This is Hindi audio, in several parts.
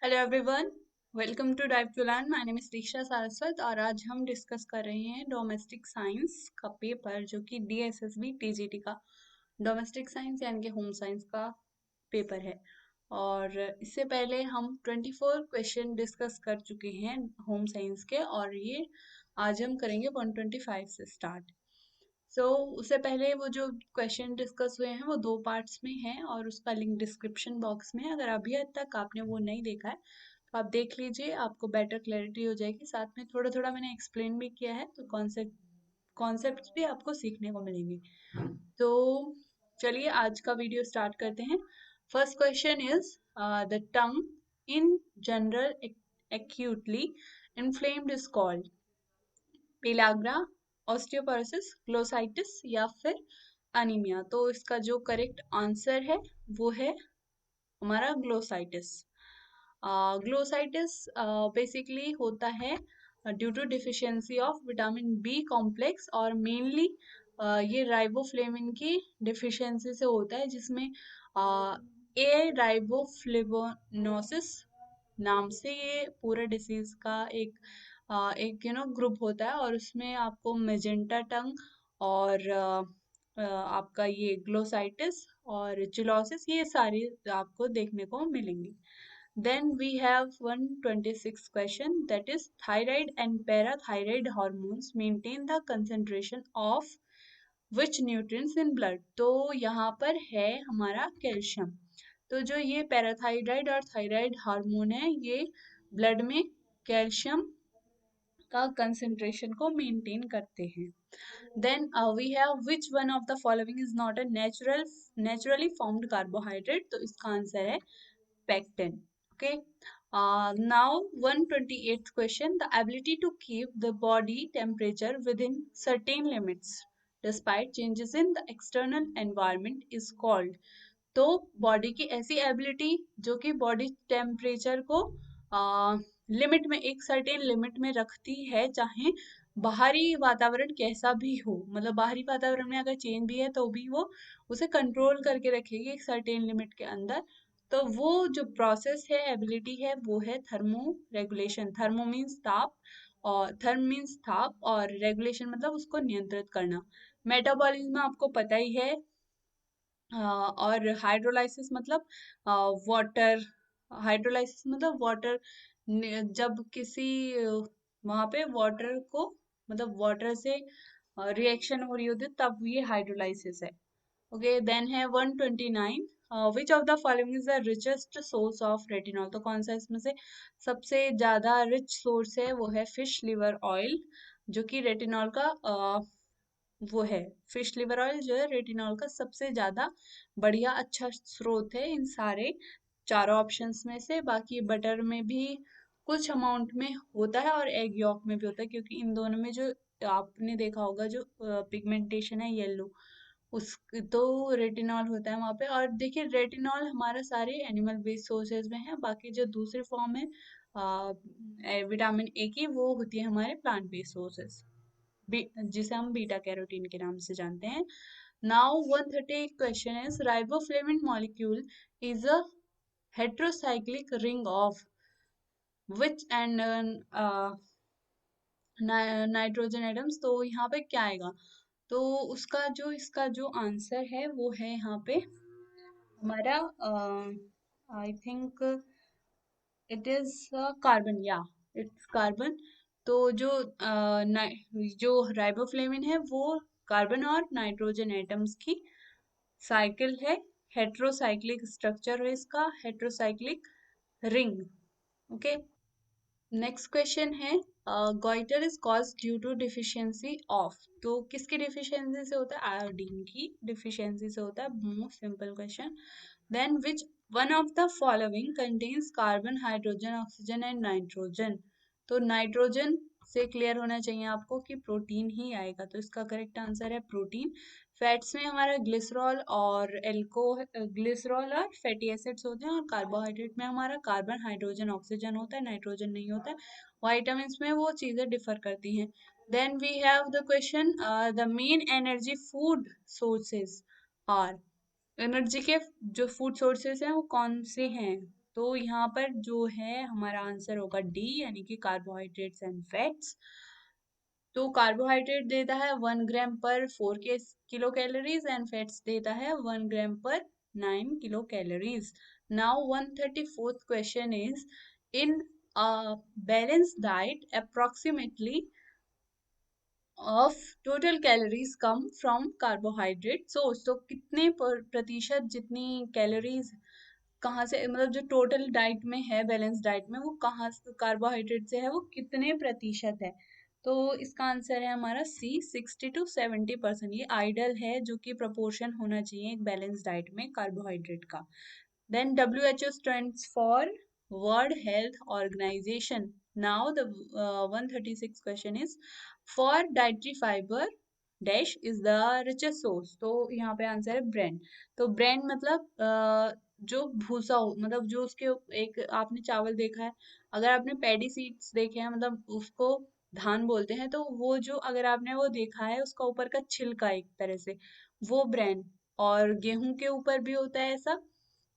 Hello everyone, welcome to Dive to Learn. My name is Diksha Saraswat और आज हम डिस्कस कर रहे हैं डोमेस्टिक साइंस का पेपर जो कि डीएसएसबी टीजीटी का डोमेस्टिक साइंस यानी कि होम साइंस का पेपर है। और इससे पहले हम 24 क्वेश्चन डिस्कस कर चुके हैं होम साइंस के और ये आज हम करेंगे 125 से स्टार्ट। उससे पहले वो जो क्वेश्चन डिस्कस हुए हैं वो दो पार्ट्स में हैं और उसका लिंक डिस्क्रिप्शन बॉक्स में है। अगर अभी तक आपने वो नहीं देखा है तो आप देख लीजिए, आपको बेटर क्लैरिटी हो जाएगी। साथ में थोड़ा थोड़ा मैंने एक्सप्लेन भी किया है तो कॉन्सेप्ट्स भी आपको सीखने को मिलेंगे। तो चलिए आज का वीडियो स्टार्ट करते हैं। First question is the tongue in general acutely inflamed is called pellagra, osteoporosis, glossitis या फिर अनीमिया। तो इसका जो करेक्ट आंसर है वो है हमारा ग्लोसाइटिस। ग्लोसाइटिस बेसिकली होता है due to deficiency of vitamin B complex और मेनली ये राइबोफ्लेविन की डिफिशियंसी से होता है, जिसमें ए राइबोफ्लेवोनोसिस नाम से ये पूरा डिसीज का एक ग्रुप होता है और उसमें आपको मेजेंटा टंग और आपका ये ग्लोसाइटिस और चिलोसिस ये सारी आपको देखने को मिलेंगी। Then we have 126 question, that is thyroid and parathyroid hormones maintain the concentration of which nutrients in blood। तो यहाँ पर है हमारा कैल्शियम। तो जो ये पैराथायराइड और थायराइड हार्मोन है ये ब्लड में कैल्शियम का कंसेंट्रेशन को मेंटेन करते हैं। Then we have which one of the following is not a naturally formed carbohydrate. तो इसका आंसर है pectin। Okay. Now 128th question, the ability to keep the body temperature within certain limits despite changes in the external environment is called। तो बॉडी की ऐसी एबिलिटी जो कि बॉडी टेम्परेचर को लिमिट में, एक सर्टेन लिमिट में रखती है, चाहे बाहरी वातावरण कैसा भी हो। मतलब बाहरी वातावरण में अगर चेंज भी है तो भी वो उसे कंट्रोल करके रखेगी एक सर्टेन लिमिट के अंदर। तो वो जो प्रोसेस है, एबिलिटी है, वो है थर्मो रेगुलेशन। थर्मो मीन्स ताप और थर्म मीन्स ताप और रेगुलेशन मतलब उसको नियंत्रित करना। मेटाबॉलिज्म आपको पता ही है। और हाइड्रोलाइसिस मतलब वाटर, हाइड्रोलाइसिस मतलब वाटर, जब किसी वहां पे वाटर को मतलब वाटर से रिएक्शन हो रही होती है तब ये हाइड्रोलाइसिस है। ओके, देन है 129, विच of the following is the richest source of retinol. तो कौन सा इसमें से सबसे ज्यादा रिच सोर्स है, वो है फिश लिवर ऑयल, जो कि रेटिनॉल का वो है। फिश लिवर ऑयल जो है रेटिनॉल का सबसे ज्यादा बढ़िया अच्छा स्रोत है इन सारे चारों ऑप्शंस में से। बाकी बटर में भी कुछ अमाउंट में होता है और एग यॉक में भी होता है, क्योंकि इन दोनों में जो आपने देखा होगा जो पिगमेंटेशन है येलो, उस तो रेटिनॉल होता है वहाँ पे। और देखिए रेटिनॉल हमारा सारे एनिमल बेस्ड सोर्सेज में है, बाकी जो दूसरी फॉर्म है विटामिन ए की वो होती है हमारे प्लांट बेस्ड सोर्सेज, जिसे हम बीटा कैरोटीन के नाम से जानते हैं। Now 130 question is riboflavin molecule is a heterocyclic ring of which and nitrogen atoms. तो यहाँ पे क्या आएगा, तो इसका जो आंसर है वो है यहाँ पे हमारा I think it is carbon, या इट्स कार्बन। तो जो राइबोफ्लेविन है वो कार्बन और नाइट्रोजन एटम्स की साइकिल है। हेट्रोसाइक्लिक स्ट्रक्चर है इसका, heterocyclic ring. Okay, next question है goitre is cause due to deficiency of. तो किसकी डिफिशियंसी से होता है, आयोडीन की डिफिशियंसी से होता है। Most simple question. Then which one of the following contains carbon, hydrogen, oxygen and nitrogen. तो नाइट्रोजन से क्लियर होना चाहिए आपको कि प्रोटीन ही आएगा, तो इसका करेक्ट आंसर है प्रोटीन। फैट्स में हमारा ग्लिसरॉल और ग्लिसरॉल और फैटी एसिड्स होते हैं, और कार्बोहाइड्रेट में हमारा कार्बन, हाइड्रोजन, ऑक्सीजन होता है, नाइट्रोजन नहीं होता है। वाइटामिन्स में वो चीजें डिफर करती हैं। Then we have the question, the main energy food sources are. Energy के जो फूड सोर्सेज हैं वो कौन से हैं। तो यहाँ पर जो है हमारा आंसर होगा डी, यानी कि कार्बोहाइड्रेट्स एंड फैट्स। तो कार्बोहाइड्रेट देता है 1 ग्राम पर 4 किलो कैलोरीज एंड फैट्स देता है 1 ग्राम पर 9 kilo calories. Now 134th question is, in balanced diet approximately of total calories come from carbohydrate source। तो कितने प्रतिशत जितनी कैलोरीज कहाँ से, मतलब जो टोटल डाइट में है, बैलेंस डाइट में, वो कहाँ कार्बोहाइड्रेट से है, वो कितने प्रतिशत है। तो इसका आंसर है हमारा सी, 60 to 70%। ये आइडल है जो कि प्रोपोर्शन होना चाहिए एक बैलेंस डाइट में कार्बोहाइड्रेट का। Then WHO stands for World Health Organization. Now the 136 question is, for dietary fiber dash is the richest source। तो यहाँ पे आंसर है ब्रेन। तो ब्रेन मतलब जो भूसा हो, मतलब जो उसके एक, आपने चावल देखा है, अगर आपने पैडी सीड्स देखे हैं, मतलब उसको धान बोलते हैं, तो वो जो अगर आपने वो देखा है उसका ऊपर का छिलका एक तरह से, वो ब्रेन। और गेहूं के ऊपर भी होता है ऐसा,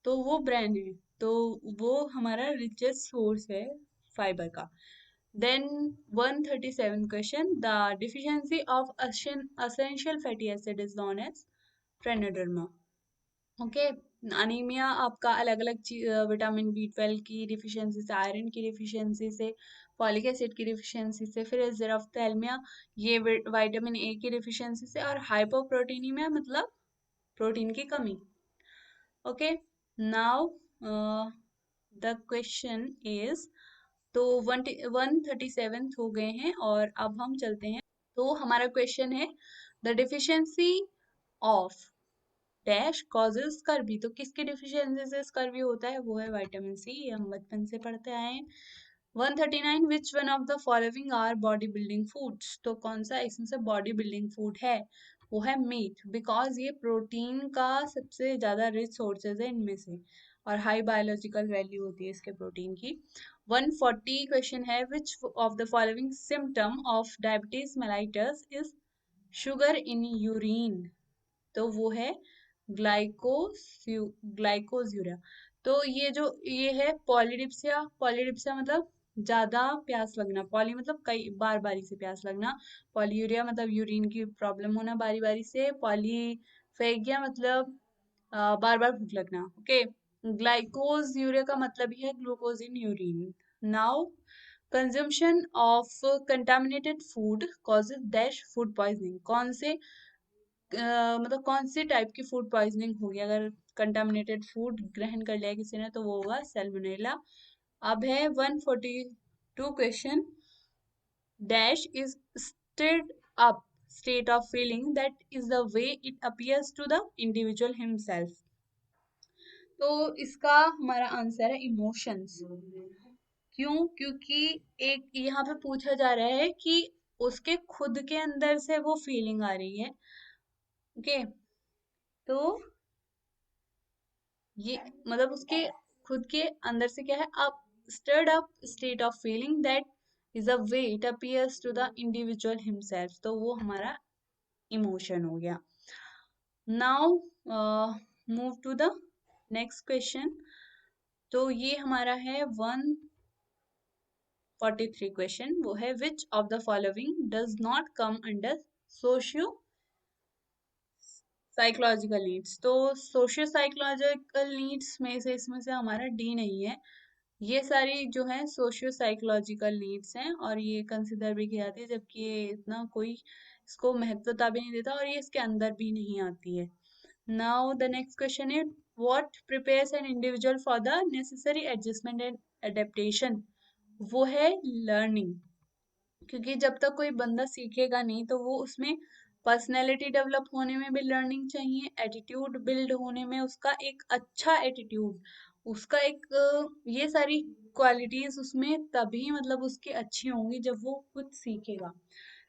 तो वो ब्रांड है। तो वो हमारा रिचेस्ट सोर्स है फाइबर का। Then 137 question, the deficiency of essential fatty acid is known as ट्रेनोडर्मा। ओके, अनीमिया आपका अलग अलग विटामिन बी 12 की डिफिशियंसी से, आयरन की डिफिशियंसी से, फॉलिक एसिड की डिफिशियंसी से, फिर ज़ेरोफ्थैल्मिया ये विटामिन ए की डिफिशियंसी से, और हाइपोप्रोटीनीमिया मतलब प्रोटीन की कमी। Okay, now the question is, तो 137 हो गए हैं और अब हम चलते हैं। तो हमारा क्वेश्चन है, the deficiency of dash causes scurvy. तो किसकी डिफिशियंसी से स्कर्वी होता है, वो है विटामिन सी, ये हम बचपन से पढ़ते आए हैं। 139, विच one of the following our body building foods. तो कौन सा इसमें से बॉडी बिल्डिंग फूड है, वो है मीट, बिकॉज ये प्रोटीन का सबसे ज्यादा रिच सोर्सेज है इनमें से, और हाई बायोलॉजिकल वैल्यू होती है इसके प्रोटीन की। 140 क्वेश्चन है, which of the following symptom of diabetes mellitus is sugar in urine. तो वो है ग्लाइकोज्यूरिया। तो ये है पॉलीडिप्सिया। पॉलीडिप्सिया मतलब ज्यादा प्यास लगना, पॉली मतलब कई बार बारी से प्यास लगना, पॉलीयूरिया मतलब यूरिन की प्रॉब्लम होना बारी बारी से, पॉलीफेगिया मतलब बार बार भूख लगना। ओके, ग्लाइकोज्यूरिया का मतलब ही है glucose in urine. Now consumption of contaminated food causes dash food poisoning. कौन से मतलब कौन सी टाइप की फूड पॉइजनिंग होगी अगर कंटामिनेटेड फूड ग्रहण कर लिया किसी ने, तो वो होगा सैल्मोनेला। अब है 142 question, dash is stirred up state of feeling that is the way it appears to the individual himself. तो इसका हमारा आंसर है इमोशंस। क्यों, क्योंकि एक यहाँ पे पूछा जा रहा है कि उसके खुद के अंदर से वो फीलिंग आ रही है। ओके, तो ये मतलब उसके खुद के अंदर से क्या है, up stirred up state of feeling that is a way it appears to the individual himself. तो वो हमारा इमोशन हो गया। Now move to the next question. तो ये हमारा है 143 क्वेश्चन, वो है, which of the following does not come under socio psychological needs. तो सोशियो साइकोलॉजिकल नीड्स में से इसमें से हमारा डी नहीं है। ये सारी जो है सोशियो साइकोलॉजिकल नीड्स हैं, और ये कंसिडर भी की जाती है, जबकि ये इतना कोई इसको महत्वता भी नहीं देता, और ये इसके अंदर भी नहीं आती है। Now the next question is, what prepares an individual for the necessary adjustment and adaptation. वो है लर्निंग, क्योंकि जब तक कोई बंदा सीखेगा नहीं तो वो उसमें पर्सनैलिटी डेवलप होने में भी लर्निंग चाहिए, एटीट्यूड बिल्ड होने में उसका एक अच्छा एटीट्यूड, उसका एक ये सारी क्वालिटीज उसमें तभी मतलब उसकी अच्छी होंगी जब वो कुछ सीखेगा।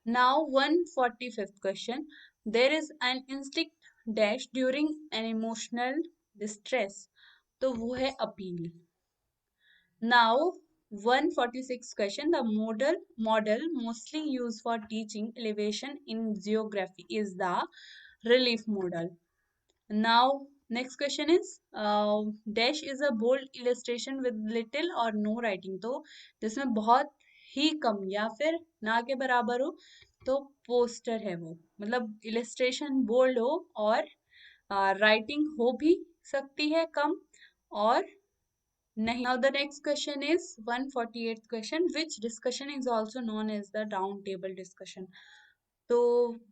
Now 145th question, there is an instinct dash during an emotional distress. तो वो है appeal. Now, 146 question, the model mostly used for teaching elevation in geography is the relief model. Now, next question is dash is a bold illustration with little और नो राइटिंग, तो जिसमें बहुत ही कम या फिर ना के बराबर हो तो पोस्टर है वो, मतलब इलस्ट्रेशन बोल्ड हो और राइटिंग हो भी सकती है कम और नहीं। Now the next question is 148th question, which discussion is also known as the round table discussion. तो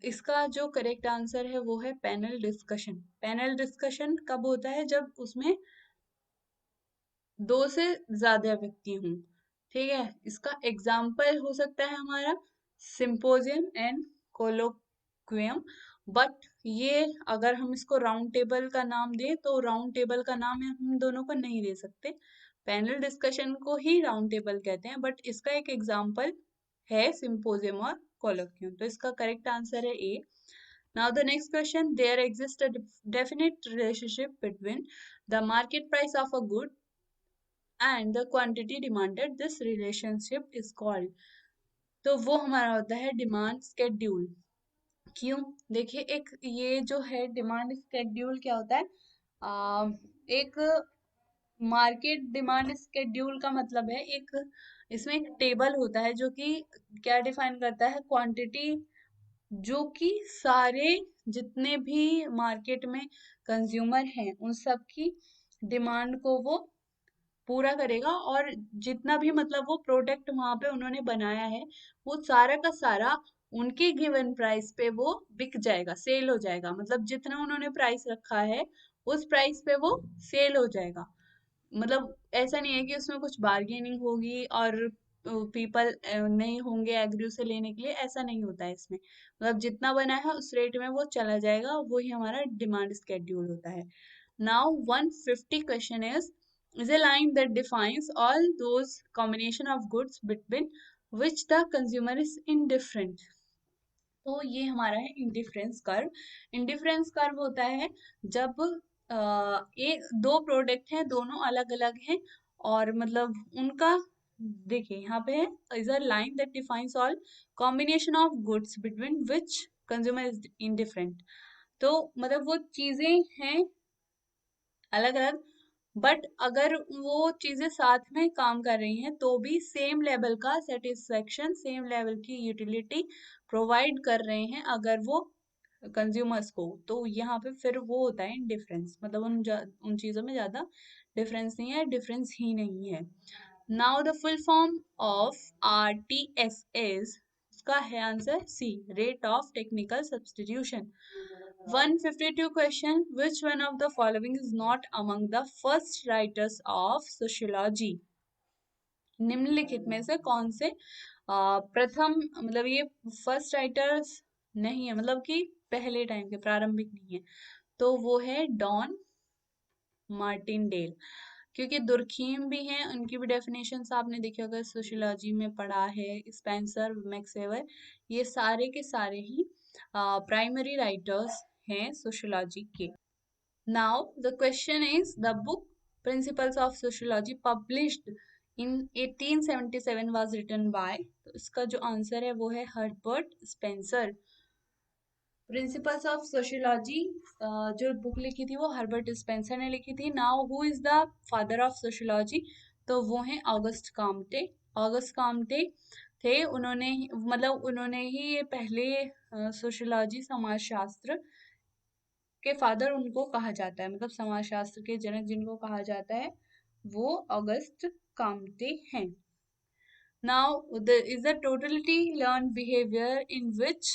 इसका जो करेक्ट आंसर है वो है पैनल डिस्कशन। पैनल डिस्कशन कब होता है? जब उसमें दो से ज्यादा व्यक्ति हों, ठीक है। इसका एग्जाम्पल हो सकता है हमारा सिंपोजियम एंड कोलोक्वियम, बट ये अगर हम इसको राउंड टेबल का नाम दें तो राउंड टेबल का नाम हम दोनों को नहीं दे सकते, पैनल डिस्कशन को ही राउंड टेबल कहते हैं, बट इसका एक एग्जाम्पल है सिंपोजियम और कोलोक्वियम। तो इसका करेक्ट आंसर है ए। Now the next question, there exists a definite relationship between the market price of a good and the quantity demanded. This relationship is called, तो वो हमारा होता है डिमांड स्केड्यूल। क्यों? देखिए, एक ये जो है डिमांड स्केड्यूल क्या होता है, एक मार्केट डिमांड स्केड्यूल का मतलब है एक, इसमें एक टेबल होता है जो कि क्या डिफाइन करता है, क्वांटिटी जो कि सारे जितने भी मार्केट में कंज्यूमर हैं उन सब की डिमांड को वो पूरा करेगा, और जितना भी मतलब वो प्रोडक्ट वहां पे उन्होंने बनाया है वो सारा का सारा उनके गिवन प्राइस पे वो बिक जाएगा, सेल हो जाएगा, मतलब जितना उन्होंने प्राइस रखा है उस प्राइस पे वो सेल हो जाएगा। मतलब ऐसा नहीं है कि उसमें कुछ बार्गेनिंग होगी और पीपल नहीं होंगे एग्री उसे लेने के लिए, ऐसा नहीं होता है इसमें। मतलब जितना बना है उस रेट में वो चला जाएगा, वही हमारा डिमांड स्केड्यूल होता है। Now 150 question is a line that defines all those combination of goods between which the consumer is indifferent। तो ये हमारा है इंडिफरेंस कर्व। इंडिफरेंस कर्व होता है जब एक दो प्रोडक्ट हैं, दोनों अलग अलग हैं और मतलब उनका, देखिए यहाँ पे है is a line that defines all combination of goods between which consumer is indifferent. तो मतलब वो चीजें हैं अलग अलग, बट अगर वो चीजें साथ में काम कर रही हैं तो भी सेम लेवल का सेटिस्फेक्शन, सेम लेवल की यूटिलिटी प्रोवाइड कर रहे हैं अगर वो कंज्यूमर्स को, तो यहाँ पे फिर वो होता है डिफरेंस, मतलब उन चीजों में ज्यादा डिफरेंस नहीं है, डिफरेंस ही नहीं है। Now the full form of RTS is, उसका है answer C, rate of technical substitution. 152 question, which one of the following is not among the first writers of sociology? निम्नलिखित में से कौन से प्रथम, मतलब ये फर्स्ट राइटर्स नहीं है, मतलब कि पहले टाइम के प्रारंभिक नहीं है, तो वो है डॉन मार्टिनडेल। क्योंकि दुर्खीम भी हैं, उनकी भी डेफिनेशन आपने देखी होगा, सोशियोलॉजी में पढ़ा है, स्पेंसर, मैक्सवेल, ये सारे के सारे ही प्राइमरी राइटर्स हैं सोशियोलॉजी के। Now the question is the book principles of sociology published in 1877 was written by, तो इसका जो आंसर है वो है Herbert Spencer. Principles of sociology जो बुक लिखी थी वो हर्बर्ट स्पेंसर ने लिखी थी। Now who is the father of sociology, तो वो हैं ऑगस्ट काम्टे। ऑगस्ट काम्टे थे, उन्होंने मतलब उन्होंने ही ये पहले सोशियोलॉजी समाजशास्त्र के फादर उनको कहा जाता है, मतलब समाजशास्त्र के जनक जिनको कहा जाता है वो ऑगस्ट काम्टे हैं। Now, there is a totally learned behavior in which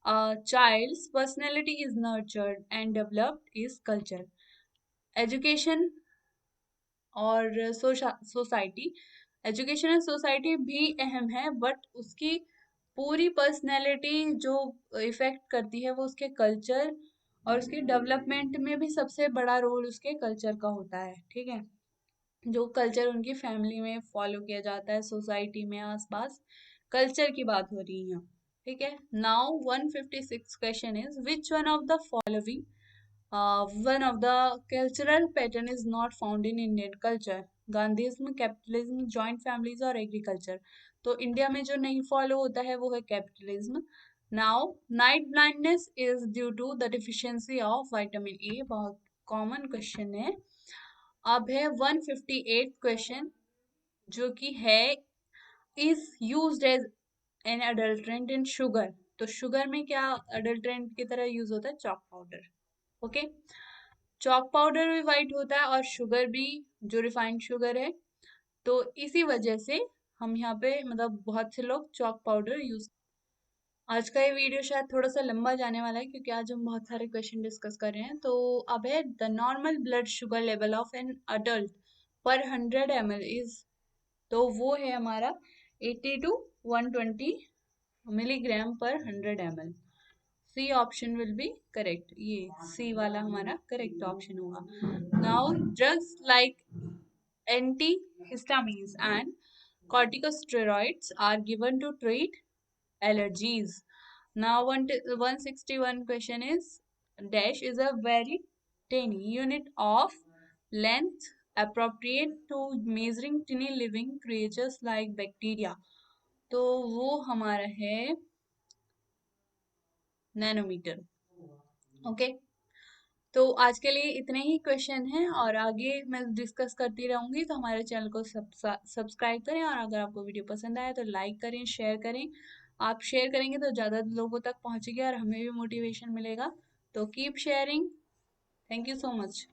a child's personality is nurtured and developed is culture. Education और सोसाइटी, एजुकेशन एंड सोसाइटी भी अहम है, बट उसकी पूरी पर्सनैलिटी जो इफेक्ट करती है वो उसके कल्चर और उसके डेवलपमेंट में भी सबसे बड़ा रोल उसके कल्चर का होता है, ठीक है। जो कल्चर उनकी फैमिली में फॉलो किया जाता है, सोसाइटी में आसपास, कल्चर की बात हो रही है, ठीक है। Now 156 question is which one of the following one of the cultural pattern is not found in Indian culture? Gandhism, capitalism, joint families और एग्रीकल्चर। तो इंडिया में जो नहीं फॉलो होता है वो है capitalism. Now night blindness is due to the deficiency of vitamin A, बहुत कॉमन क्वेश्चन है। अब है 158 क्वेश्चन, जो कि है is used as an adulterant in sugar. तो शुगर में क्या अडल्ट्रेंट की तरह यूज होता है? Chalk powder. Okay, chalk powder भी वाइट होता है और शुगर भी, जो रिफाइंड शुगर है। तो इसी वजह से हम यहाँ पे मतलब बहुत से लोग चॉक पाउडर यूज। आज का ये वीडियो शायद थोड़ा सा लंबा जाने वाला है, क्योंकि आज हम बहुत सारे क्वेश्चन डिस्कस कर रहे हैं। तो अब है the normal blood sugar level of an adult पर 100 ml इज। तो वो है हमारा 80 to 120 मिलीग्राम पर 100 ml। C option will be correct. ये सी वाला हमारा करेक्ट ऑप्शन होगा। Now drugs like antihistamines and corticosteroids are given to treat allergies. Now 161 question is dash is a very tiny unit of length appropriate to measuring tiny living creatures like bacteria. तो वो हमारा है नैनोमीटर। ओके, तो आज के लिए इतने ही क्वेश्चन हैं और आगे मैं डिस्कस करती रहूंगी। तो हमारे चैनल को सब्सक्राइब करें, और अगर आपको वीडियो पसंद आए तो लाइक करें, शेयर करें। आप शेयर करेंगे तो ज़्यादा लोगों तक पहुंचेगी और हमें भी मोटिवेशन मिलेगा। तो keep sharing. Thank you so much.